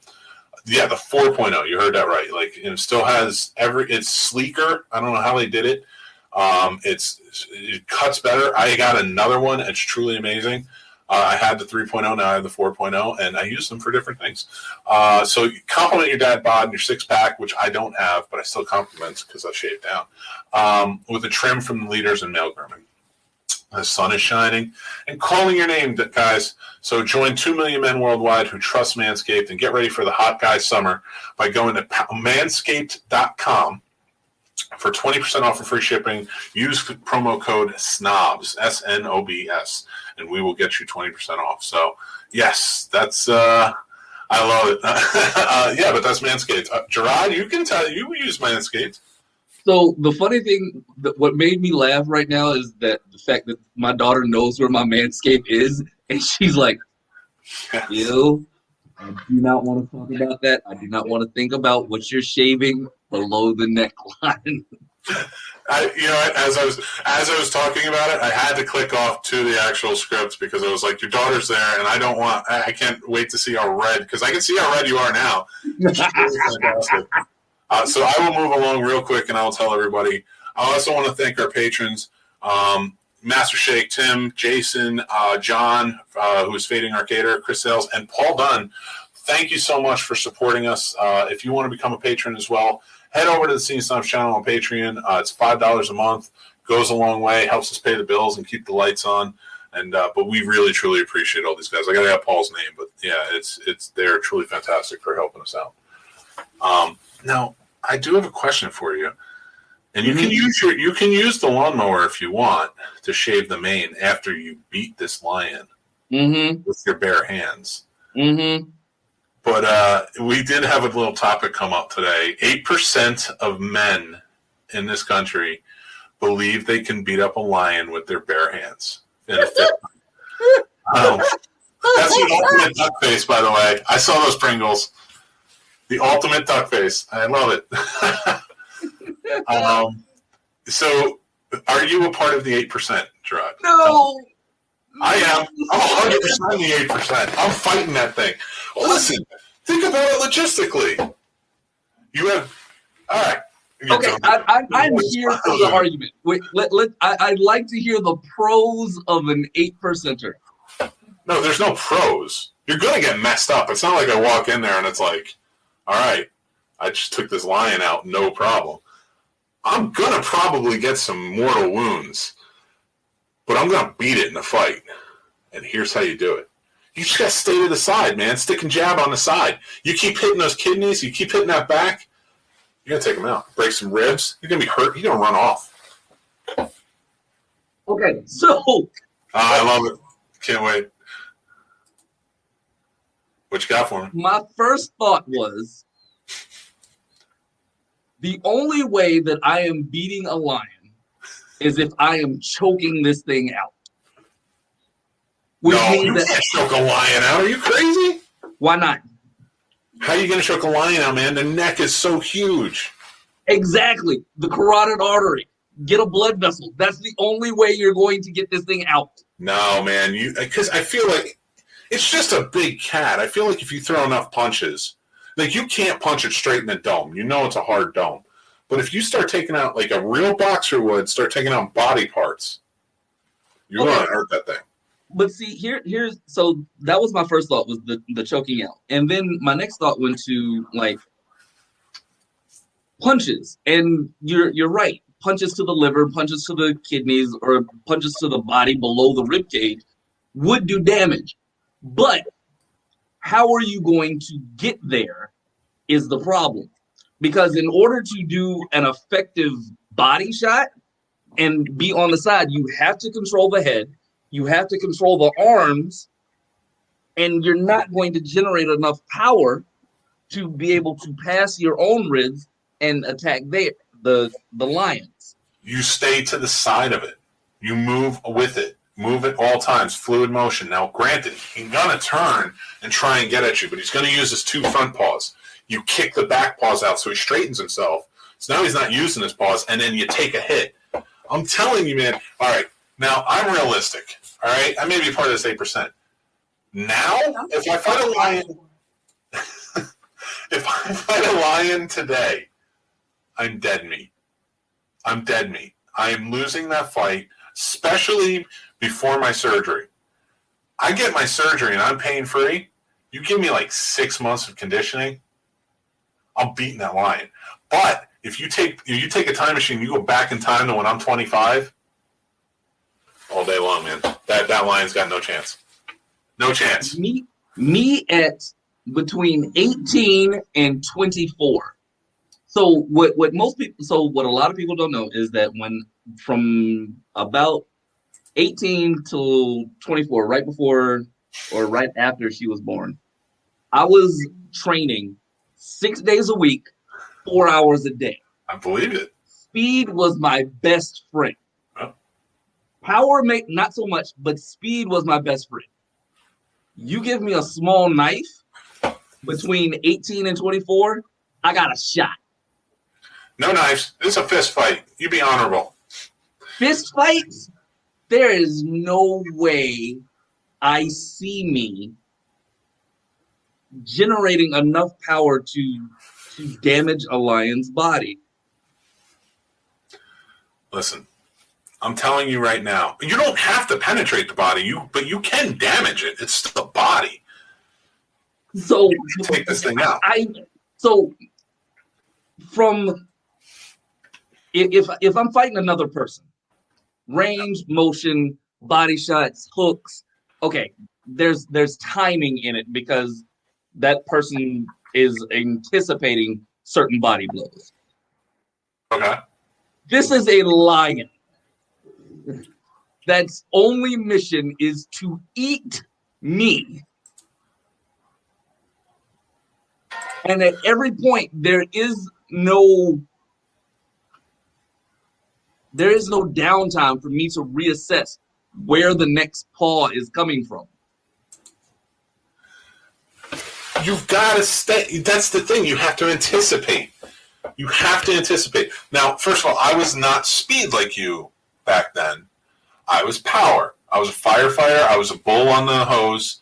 Yeah, the 4.0. You heard that right. Like, it still has it's sleeker. I don't know how they did it. It cuts better. I got another one. It's truly amazing. I had the 3.0, now I have the 4.0, and I use them for different things. So you compliment your dad bod and your 6-pack, which I don't have, but I still compliment because I shaved down, with a trim from the leaders in male grooming. The sun is shining and calling your name, guys. So join 2 million men worldwide who trust Manscaped and get ready for the hot guy summer by going to manscaped.com for 20% off and free shipping. Use promo code SNOBS, SNOBS, and we will get you 20% off. So, yes, that's I love it. Yeah, but that's Manscaped. Jarrod, you use Manscaped. So the funny thing, what made me laugh right now is that the fact that my daughter knows where my Manscaped is, and she's like, "Ew, I do not want to talk about that. I do not want to think about what you're shaving below the neckline." As I was talking about it, I had to click off to the actual script because I was like, "Your daughter's there," and I can't wait to see how red, because I can see how red you are now. It's really fantastic. So I will move along real quick, and I will tell everybody. I also want to thank our patrons, Master Shake, Tim, Jason, John, who is Fading Arcader, Chris Sales, and Paul Dunn. Thank you so much for supporting us. If you want to become a patron as well, head over to the Scene Snobs channel on Patreon. It's $5 a month. Goes a long way, helps us pay the bills and keep the lights on. And but we really, truly appreciate all these guys. I got to have Paul's name, but yeah, they're truly fantastic for helping us out. Now, I do have a question for you, and you can use the lawnmower if you want to shave the mane after you beat this lion with your bare hands. But we did have a little topic come up today. 8% of men in this country believe they can beat up a lion with their bare hands in a fit. That's the ultimate duck face, by the way. I saw those Pringles. The ultimate duck face. I love it. So, are you a part of the 8%, Jarrod? No. I am. I'm 100% the 8%. I'm fighting that thing. Well, listen, think about it logistically. You have, all right. Okay, I'm here for the argument. Wait, I'd like to hear the pros of an 8%er. No, there's no pros. You're going to get messed up. It's not like I walk in there and it's like, all right, I just took this lion out, no problem. I'm going to probably get some mortal wounds, but I'm going to beat it in a fight. And here's how you do it. You just got to stay to the side, man. Stick and jab on the side. You keep hitting those kidneys, you keep hitting that back, you're going to take them out. Break some ribs. You're going to be hurt. You're going to run off. Okay, so. I love it. Can't wait. What you got for me? My first thought was, the only way that I am beating a lion is if I am choking this thing out. You can't choke a lion out. Are you crazy? Why not? How are you going to choke a lion out, man? The neck is so huge. Exactly. The carotid artery. Get a blood vessel. That's the only way you're going to get this thing out. No, man. Because I feel like it's just a big cat. I feel like if you throw enough punches, like you can't punch it straight in the dome. You know it's a hard dome. But if you start taking out, like a real boxer would, start taking out body parts, you're going to hurt that thing. But see, here's so that was my first thought, was the choking out. And then my next thought went to like punches. And you're right. Punches to the liver, punches to the kidneys, or punches to the body below the rib cage would do damage. But how are you going to get there is the problem. Because in order to do an effective body shot, and be on the side. You have to control the head. You have to control the arms, and you're not going to generate enough power to be able to pass your own ribs and attack the lions. You stay to the side of it. You move with it. Move at all times. Fluid motion. Now, granted, he's going to turn and try and get at you, but he's going to use his 2 front paws. You kick the back paws out so he straightens himself. So now he's not using his paws, and then you take a hit. I'm telling you, man. All right. Now, I'm realistic. All right? I may be part of this 8%. Now, if I fight a lion... if I fight a lion today, I'm dead meat. I'm dead meat. I am losing that fight, especially before my surgery. I get my surgery and I'm pain-free. You give me like 6 months of conditioning, I'm beating that lion. But if you take a time machine, you go back in time to when I'm 25, all day long, man. That lion's got no chance. No chance. Me at between 18 and 24. So what a lot of people don't know is that when from about 18 to 24, right before or right after she was born, I was training 6 days a week, 4 hours a day. I believe it. Speed was my best friend. Oh. Power, not so much, but speed was my best friend. You give me a small knife between 18 and 24, I got a shot. No knives. It's a fist fight. You be honorable. Fist fights? There is no way I see me generating enough power to damage a lion's body. Listen, I'm telling you right now, you don't have to penetrate the body, but you can damage it. It's the body. So take this thing out. If I'm fighting another person, range, motion, body shots, hooks, okay, there's timing in it because that person is anticipating certain body blows. Okay. This is a lion that's only mission is to eat me. And at every point, there is no downtime for me to reassess where the next paw is coming from. You've got to stay. That's the thing. You have to anticipate. You have to anticipate. Now, first of all, I was not speed like you back then. I was power. I was a firefighter. I was a bull on the hose.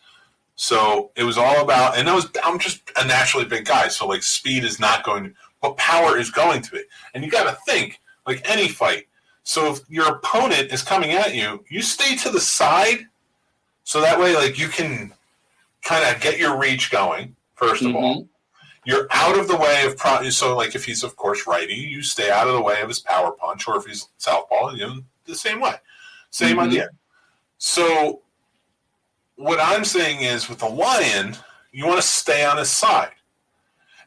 So it was all about, and I'm just a naturally big guy. So like speed is not going to, but power is going to be. And you got to think like any fight. So if your opponent is coming at you, you stay to the side. So that way, like you can kind of get your reach going. First of all, you're out of the way of so like if he's of course righty, you stay out of the way of his power punch, or if he's southpaw, the same way, same idea. So what I'm saying is with the lion, you want to stay on his side,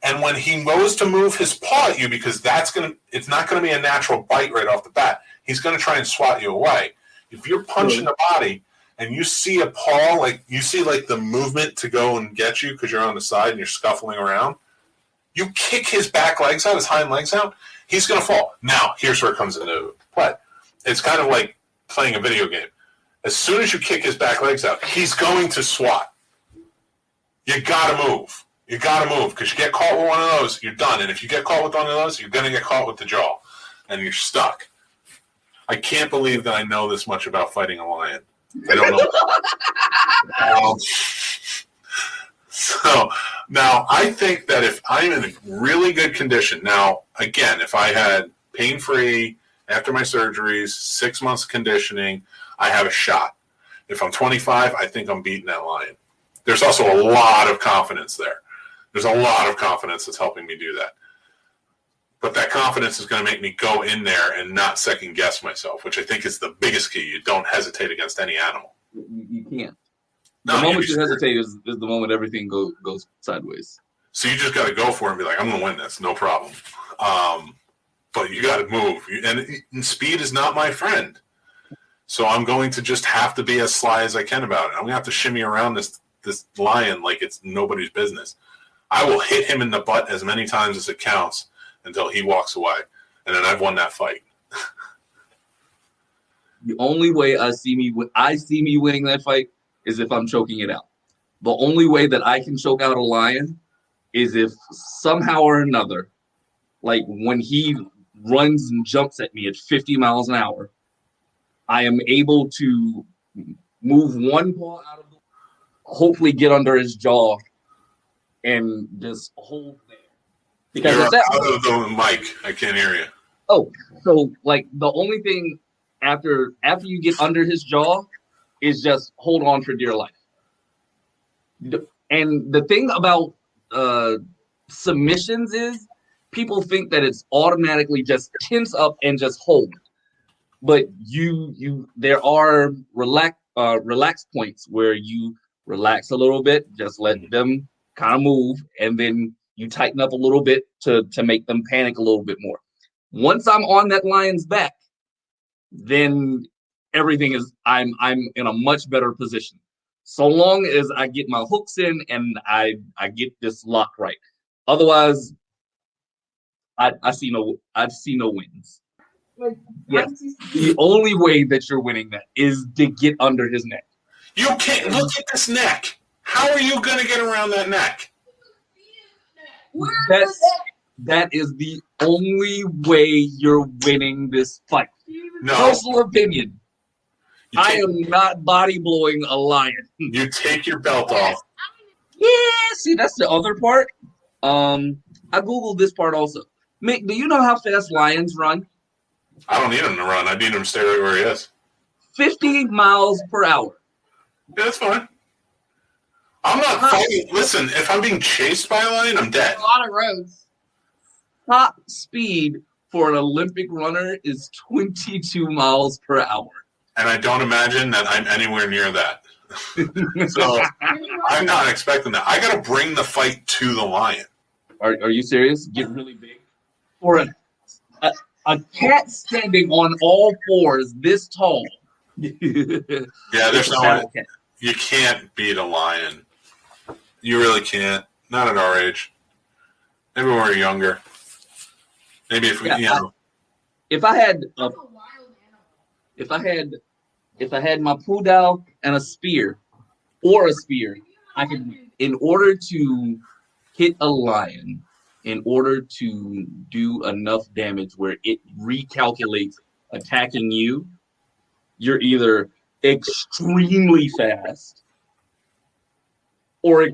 and when he goes to move his paw at you, because it's not going to be a natural bite right off the bat. He's going to try and swat you away. If you're punching the body and you see a paw, like you see like the movement to go and get you because you're on the side and you're scuffling around, you kick his back legs out, his hind legs out, he's going to fall. Now, here's where it comes into play. It's kind of like playing a video game. As soon as you kick his back legs out, he's going to swat. You got to move. You got to move because you get caught with one of those, you're done. And if you get caught with one of those, you're going to get caught with the jaw, and you're stuck. I can't believe that I know this much about fighting a lion. I don't know. So now I think that if I'm in really good condition, now, again, if I had pain-free after my surgeries, 6 months conditioning, I have a shot. If I'm 25, I think I'm beating that lion. There's also a lot of confidence there. There's a lot of confidence that's helping me do that. But that confidence is going to make me go in there and not second guess myself, which I think is the biggest key. You don't hesitate against any animal. You can't. No, the moment you hesitate is the moment everything goes sideways. So you just got to go for it and be like, I'm going to win this, no problem. but you got to move. And speed is not my friend. So I'm going to just have to be as sly as I can about it. I'm going to have to shimmy around this lion like it's nobody's business. I will hit him in the butt as many times as it counts until he walks away. And then I've won that fight. The only way I see me winning that fight is if I'm choking it out. The only way that I can choke out a lion is if somehow or another, like when he runs and jumps at me at 50 miles an hour, I am able to move one paw out of the, hopefully get under his jaw and just hold there. Because You're out of the mic. I can't hear you. Oh, so like the only thing after you get under his jaw is just hold on for dear life. And the thing about submissions is people think that it's automatically just tense up and just hold. But there are relax points where you relax a little bit, just let them kind of move, and then you tighten up a little bit to make them panic a little bit more. Once I'm on that lion's back, then everything is I'm in a much better position. So long as I get my hooks in and I get this lock right. Otherwise, I see no wins. Like, Yes. The only way that you're winning that is to get under his neck. You can't look at this neck. How are you going to get around that neck? That is the only way you're winning this fight. No. Personal opinion. I am not body blowing a lion. You take your belt off. Yeah, see, that's the other part. I Googled this part also. Mick, do you know how fast lions run? I don't need him to run. I need him to stay right where he is. 50 miles per hour. Yeah, that's fine. I'm not fighting. Listen, if I'm being chased by a lion, I'm dead. A lot of roads. Top speed for an Olympic runner is 22 miles per hour. And I don't imagine that I'm anywhere near that. So I'm not expecting that. I got to bring the fight to the lion. Are you serious? Get really big? For a cat standing on all fours this tall. Yeah, there's no way. You can't beat a lion. You really can't. Not at our age. Maybe when we're younger. Maybe if we, if I had my poodle and a spear, I could. In order to hit a lion, in order to do enough damage where it recalculates attacking you, you're either extremely fast or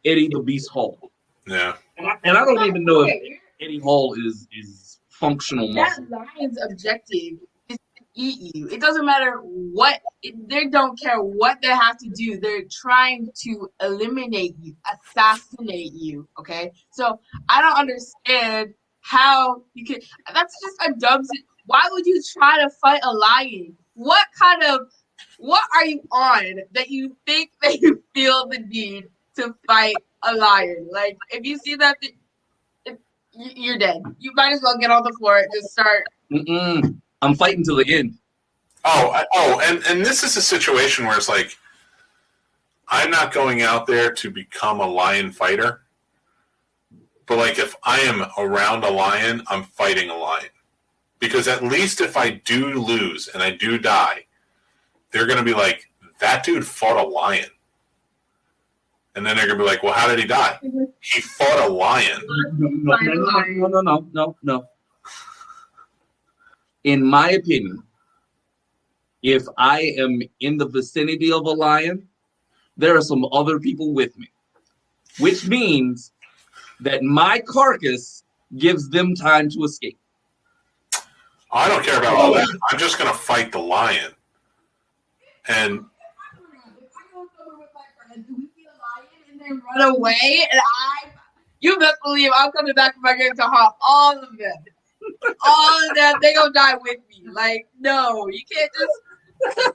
Eddie the Beast Hall. Yeah. And I don't even know if Eddie Hall is functional muscle. That lion's objective is to eat you. It doesn't matter what, they don't care what they have to do. They're trying to eliminate you, assassinate you, okay? So I don't understand how you can, that's just a dumb, why would you try to fight a lion? What are you on that you think that you feel the need to fight a lion? Like, if you see that, you're dead. You might as well get on the floor and just start. I'm fighting to the end. And this is a situation where it's like, I'm not going out there to become a lion fighter. But like, if I am around a lion, I'm fighting a lion. Because at least if I do lose and I do die, they're going to be like, that dude fought a lion. And then they're going to be like, well, how did he die? He fought a lion. No. In my opinion, if I am in the vicinity of a lion, there are some other people with me, which means that my carcass gives them time to escape. I don't care about all that. I'm just going to fight the lion. And run away, and you best believe I'm coming back from my game to haunt all of them. All of them, they gonna die with me. Like, no, you can't just. Can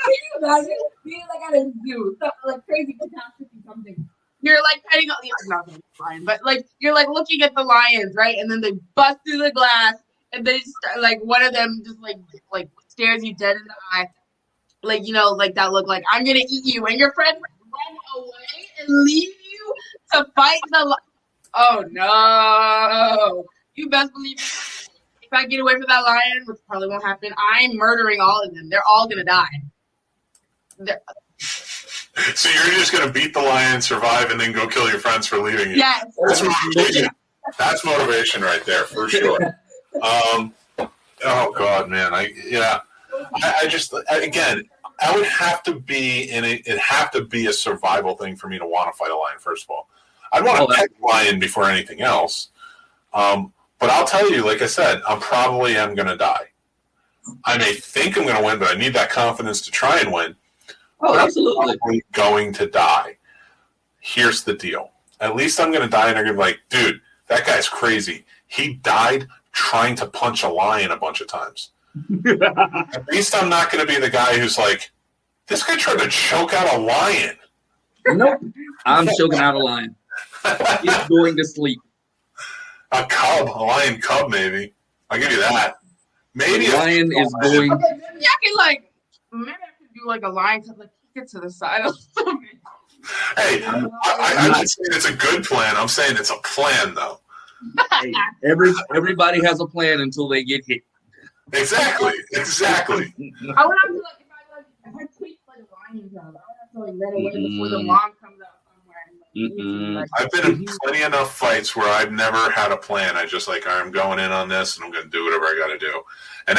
you imagine being like at a zoo, like crazy catastrophe, something? You're like fighting not the lion, but like you're like looking at the lions, right? And then they bust through the glass, and they start, like one of them just like stares you dead in the eye, like like that look like I'm gonna eat you, and your friends run away and leave you to fight the. Oh no! You best believe if I get away from that lion, which probably won't happen, I'm murdering all of them. They're all gonna die. So you're just going to beat the lion, survive, and then go kill your friends for leaving you. Yes. That's motivation. That's motivation right there, for sure. Oh, God, man. I just, again, I would have to be it'd have to be a survival thing for me to want to fight a lion, first of all. I'd want to pet a lion before anything else. But I'll tell you, like I said, I probably am going to die. I may think I'm going to win, but I need that confidence to try and win. Oh, absolutely. I'm probably going to die. Here's the deal. At least I'm going to die, and they're going to be like, dude, that guy's crazy. He died trying to punch a lion a bunch of times. At least I'm not going to be the guy who's like, this guy tried to choke out a lion. Nope. I'm choking out a lion. He's going to sleep. A lion cub, maybe. I'll give you that. Maybe a lion is going. Okay, maybe I can maybe I can do like a lion cub, like kick it to the side or something. Hey, I'm not saying it's a good plan. I'm saying it's a plan, though. Hey, everybody has a plan until they get hit. Exactly. I would have to if I take like a lion cub, I would have to run away before the mom comes out somewhere. I've been in plenty enough fights where I've never had a plan. I just I'm going in on this and I'm going to do whatever I got to do. And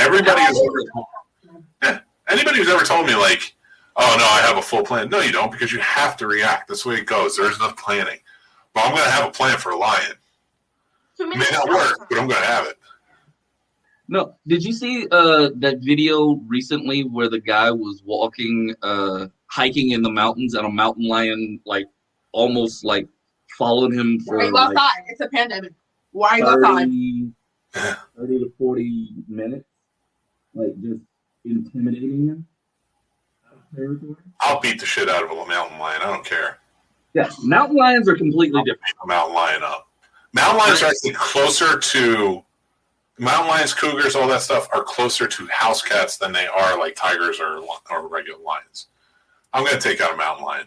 anybody who's ever told me oh no, I have a full plan. No, you don't, because you have to react. That's the way it goes. There's no planning. But I'm going to have a plan for a lion. It may not work, but I'm going to have it. No, did you see that video recently where the guy was hiking in the mountains and a mountain lion almost followed him for he lost time. It's a pandemic. Why 30 to 40 minutes, just intimidating him? I'll beat the shit out of a mountain lion. I don't care. Yeah, mountain lions are completely different. Beat a mountain lion up. Mountain lions are actually closer to mountain lions, cougars, all that stuff are closer to house cats than they are tigers or regular lions. I'm going to take out a mountain lion.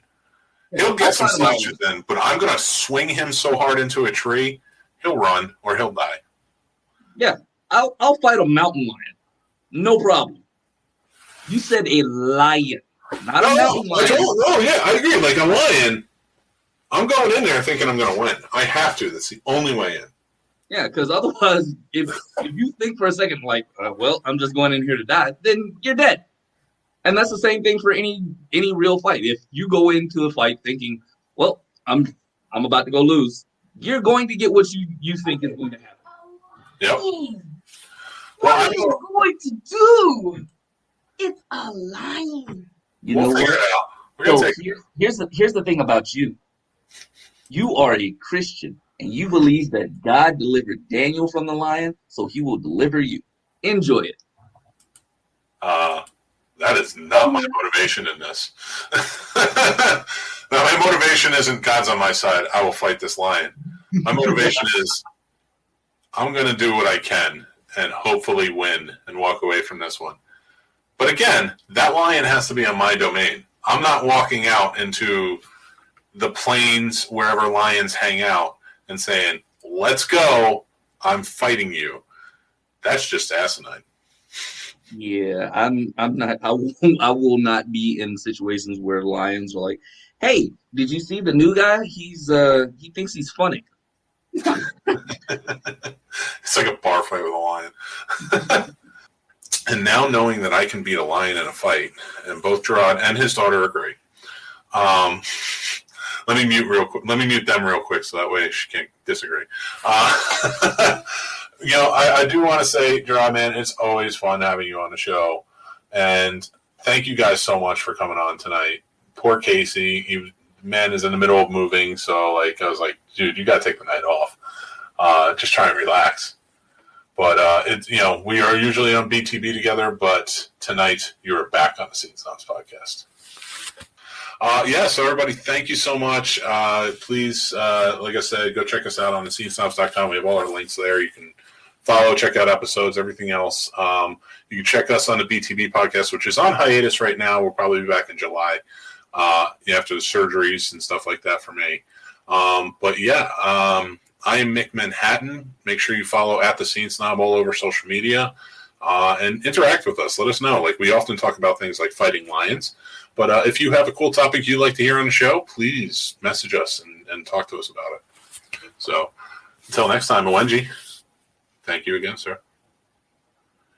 He'll get some slashes in, but I'm going to swing him so hard into a tree, he'll run or he'll die. Yeah, I'll fight a mountain lion. No problem. You said a lion, not a mountain lion. Oh, yeah, I agree. Like a lion, I'm going in there thinking I'm going to win. I have to. That's the only way in. Yeah, because otherwise, if you think for a second, I'm just going in here to die, then you're dead. And that's the same thing for any real fight. If you go into a fight thinking, well, I'm about to go lose, you're going to get what you think is going to happen. Yep. What are you going to do? It's a lion. Know what? Here's the thing about you. You are a Christian, and you believe that God delivered Daniel from the lion, so he will deliver you. Enjoy it. That is not my motivation in this. No, my motivation isn't God's on my side. I will fight this lion. My motivation is I'm going to do what I can and hopefully win and walk away from this one. But again, that lion has to be on my domain. I'm not walking out into the plains wherever lions hang out and saying, let's go, I'm fighting you. That's just asinine. Yeah, I'm not. I will not be in situations where lions are like, "Hey, did you see the new guy? He thinks he's funny." It's like a bar fight with a lion. And now knowing that I can beat a lion in a fight, and both Jarrod and his daughter agree. Let me mute them real quick so that way she can't disagree. I do want to say, Jarrod, man, it's always fun having you on the show. And thank you guys so much for coming on tonight. Poor Casey. Man is in the middle of moving. So, I was like, dude, you got to take the night off. Just try and relax. But, we are usually on BTB together. But tonight, you are back on the Scene Snobs podcast. So everybody, thank you so much. Please, like I said, go check us out on the scenesnobs.com. We have all our links there. You can follow, check out episodes, everything else. You can check us on the BTB podcast, which is on hiatus right now. We'll probably be back in July after the surgeries and stuff like that for me. I am Mick Manhattan. Make sure you follow at the Scene Snob all over social media and interact with us. Let us know. Like, we often talk about things like fighting lions. But if you have a cool topic you'd like to hear on the show, please message us and talk to us about it. So until next time, Owenji, thank you again, sir.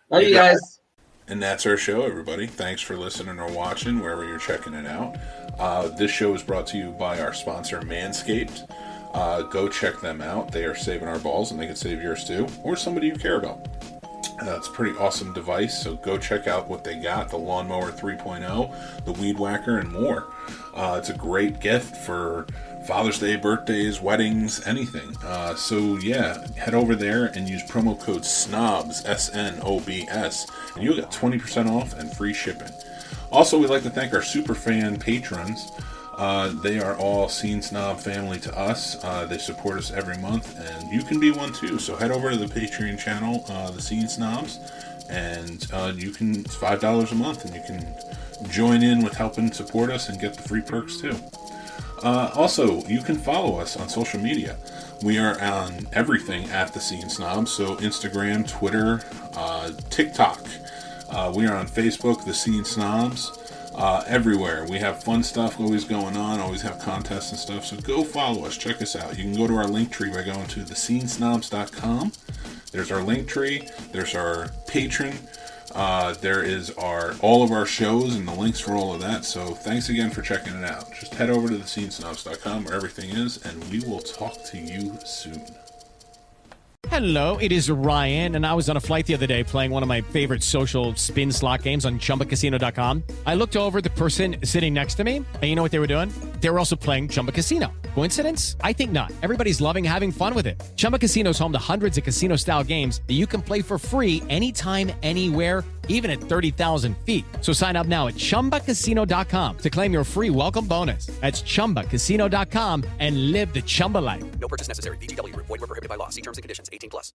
Love you guys. And that's our show, everybody. Thanks for listening or watching, wherever you're checking it out. This show is brought to you by our sponsor, Manscaped. Go check them out. They are saving our balls, and they can save yours too, or somebody you care about. It's a pretty awesome device, so go check out what they got, the Lawnmower 3.0, the Weed Whacker, and more. It's a great gift for Father's Day, birthdays, weddings, anything. Head over there and use promo code SNOBS, SNOBS, and you'll get 20% off and free shipping. Also, we'd like to thank our super fan patrons. They are all Scene Snob family to us. They support us every month, and you can be one too. So head over to the Patreon channel, the Scene Snobs, and it's $5 a month, and you can join in with helping support us and get the free perks too. Also, you can follow us on social media. We are on everything at the Scene Snobs, so Instagram, Twitter, TikTok. We are on Facebook, the Scene Snobs. Everywhere. We have fun stuff always going on, always have contests and stuff, so go follow us, check us out. You can go to our link tree by going to thescenesnobs.com. There's our link tree, there's our patron, there is all of our shows and the links for all of that, so thanks again for checking it out. Just head over to thescenesnobs.com where everything is, and we will talk to you soon. Hello, it is Ryan, and I was on a flight the other day playing one of my favorite social spin slot games on ChumbaCasino.com. I looked over at the person sitting next to me, and you know what they were doing? They were also playing Chumba Casino. Coincidence? I think not. Everybody's loving having fun with it. Chumba Casino is home to hundreds of casino-style games that you can play for free anytime, anywhere, even at 30,000 feet. So sign up now at ChumbaCasino.com to claim your free welcome bonus. That's ChumbaCasino.com and live the Chumba life. No purchase necessary. VGW. Void where prohibited by law. See terms and conditions. 18+.